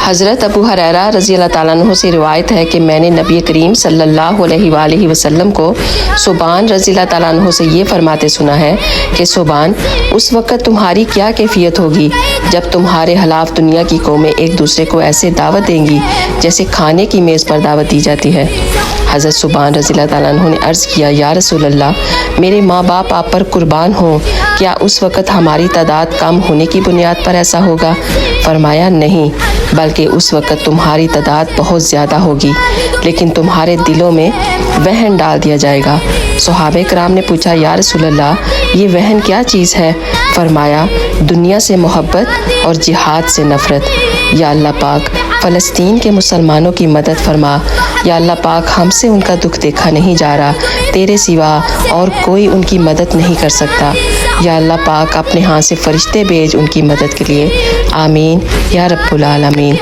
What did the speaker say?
حضرت ابو ہریرہ رضی اللہ تعالیٰ عنہ سے روایت ہے کہ میں نے نبی کریم صلی اللہ علیہ وآلہ وسلم کو ثوبان رضی اللہ تعالیٰ عنہ سے یہ فرماتے سنا ہے کہ ثوبان، اس وقت تمہاری کیا کیفیت ہوگی جب تمہارے خلاف دنیا کی قومیں ایک دوسرے کو ایسے دعوت دیں گی جیسے کھانے کی میز پر دعوت دی جاتی ہے۔ حضرت ثوبان رضی اللہ تعالیٰ عنہ نے عرض کیا، یا رسول اللہ، میرے ماں باپ آپ پر قربان ہوں، کیا اس وقت ہماری تعداد کم ہونے کی بنیاد پر ایسا ہوگا؟ فرمایا، نہیں، بلکہ اس وقت تمہاری تعداد بہت زیادہ ہوگی، لیکن تمہارے دلوں میں وہن ڈال دیا جائے گا۔ صحابہ کرام نے پوچھا، یا رسول اللہ، یہ وہن کیا چیز ہے؟ فرمایا، دنیا سے محبت اور جہاد سے نفرت۔ یا اللہ پاک، فلسطین کے مسلمانوں کی مدد فرما۔ یا اللہ پاک، ہم سے ان کا دکھ دیکھا نہیں جا رہا، تیرے سوا اور کوئی ان کی مدد نہیں کر سکتا۔ یا اللہ پاک، اپنے ہاں سے فرشتے بھیج ان کی مدد کے لیے۔ آمین یا رب العالمین۔